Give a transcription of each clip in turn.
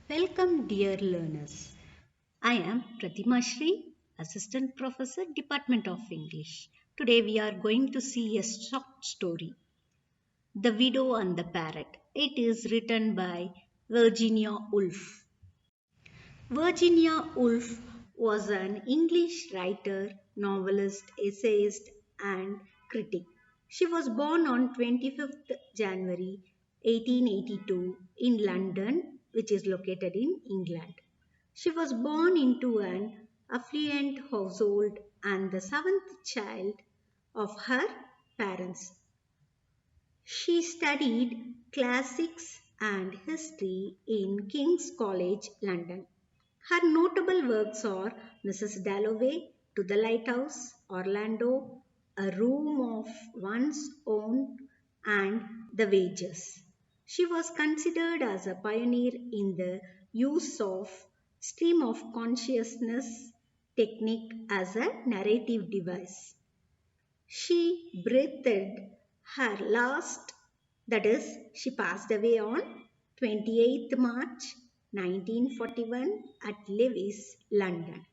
Welcome, dear learners. I am Pratima Shri, Assistant Professor, Department of English. Today we are going to see a short story, The Widow and the Parrot. It is written by Virginia Woolf. Virginia Woolf was an English writer, novelist, essayist, and critic. She was born on 25th January 1882 in London, which is located in England. She was born into an affluent household and the seventh child of her parents. She studied classics and history in King's College, London. Her notable works are Mrs. Dalloway, To the Lighthouse, Orlando, A Room of One's Own, and The Wages. She was considered as a pioneer in the use of stream of consciousness technique as a narrative device. She breathed her last, that is, she passed away on 28th March 1941 at Lewes, London.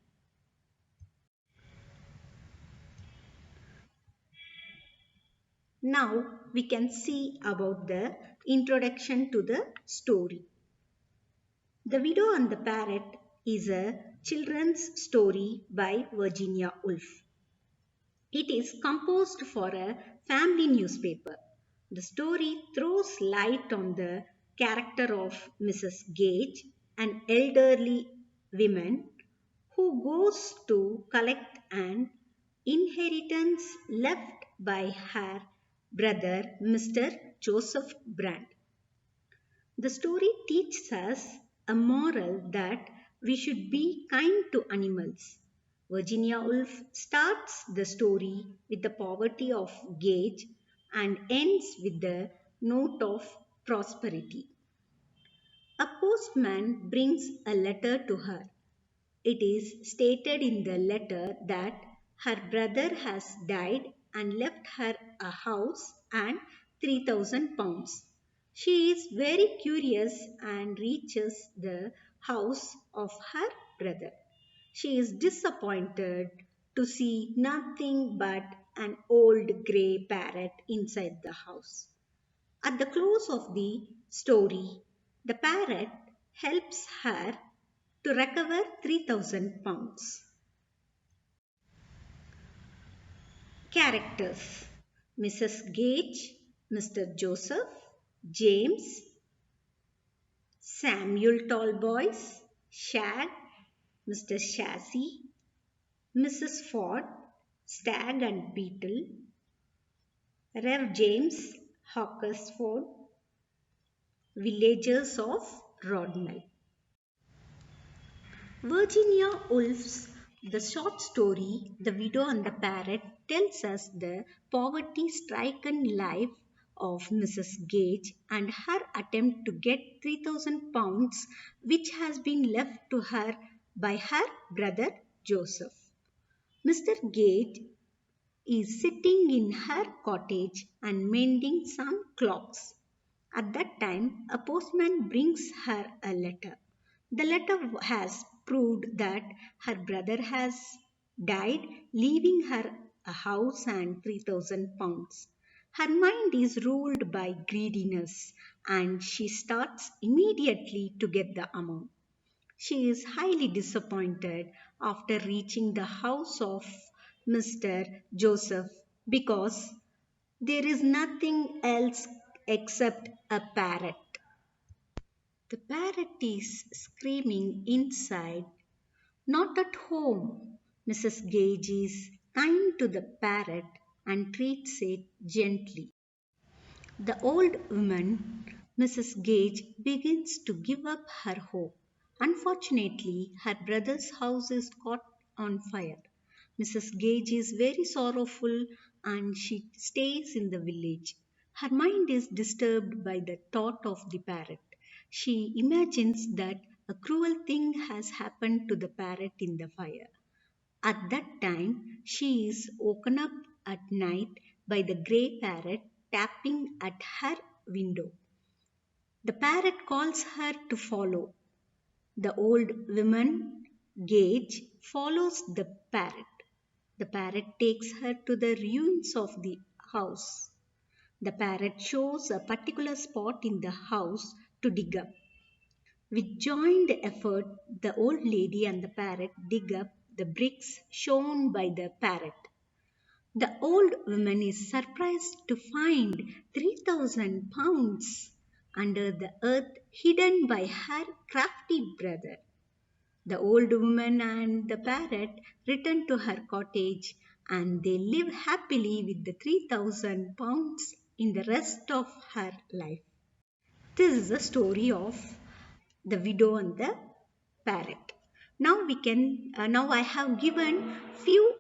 Now we can see about the introduction to the story. The Widow and the Parrot is a children's story by Virginia Woolf. It is composed for a family newspaper. The story throws light on the character of Mrs. Gage, an elderly woman who goes to collect an inheritance left by her brother, Mr. Joseph Brand. The story teaches us a moral that we should be kind to animals. Virginia Woolf starts the story with the poverty of Gage and ends with the note of prosperity. A postman brings a letter to her. It is stated in the letter that her brother has died and left her a house and £3,000. She is very curious and reaches the house of her brother. She is disappointed to see nothing but an old grey parrot inside the house. At the close of the story, the parrot helps her to recover £3,000. Characters: Mrs. Gage, Mr. Joseph, James, Samuel Tallboys, Shag, Mr. Chassis, Mrs. Ford, Stag and Beetle, Rev. James, Hawkersford, Villagers of Rodney. Virginia Woolf's The short story The Widow and the Parrot tells us the poverty-stricken life of Mrs. Gage and her attempt to get £3,000 which has been left to her by her brother Joseph. Mr. Gage is sitting in her cottage and mending some clocks. At that time, a postman brings her a letter. The letter has proved that her brother has died, leaving her a house and £3,000. Her mind is ruled by greediness and she starts immediately to get the amount. She is highly disappointed after reaching the house of Mr. Joseph because there is nothing else except a parrot. The parrot is screaming inside, "Not at home." Mrs. Gage is kind to the parrot and treats it gently. The old woman, Mrs. Gage, begins to give up her hope. Unfortunately, her brother's house is caught on fire. Mrs. Gage is very sorrowful and she stays in the village. Her mind is disturbed by the thought of the parrot. She imagines that a cruel thing has happened to the parrot in the fire. At that time, she is woken up at night by the grey parrot tapping at her window. The parrot calls her to follow. The old woman, Gage, follows the parrot. The parrot takes her to the ruins of the house. The parrot shows a particular spot in the house to dig up. With joined effort, the old lady and the parrot dig up the bricks shown by the parrot. The old woman is surprised to find 3,000 pounds under the earth hidden by her crafty brother. The old woman and the parrot return to her cottage and they live happily with the 3,000 pounds in the rest of her life. This is the story of the widow and the parrot. Now I have given few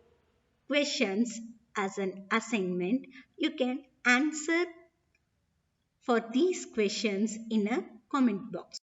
questions as an assignment. You can answer for these questions in a comment box.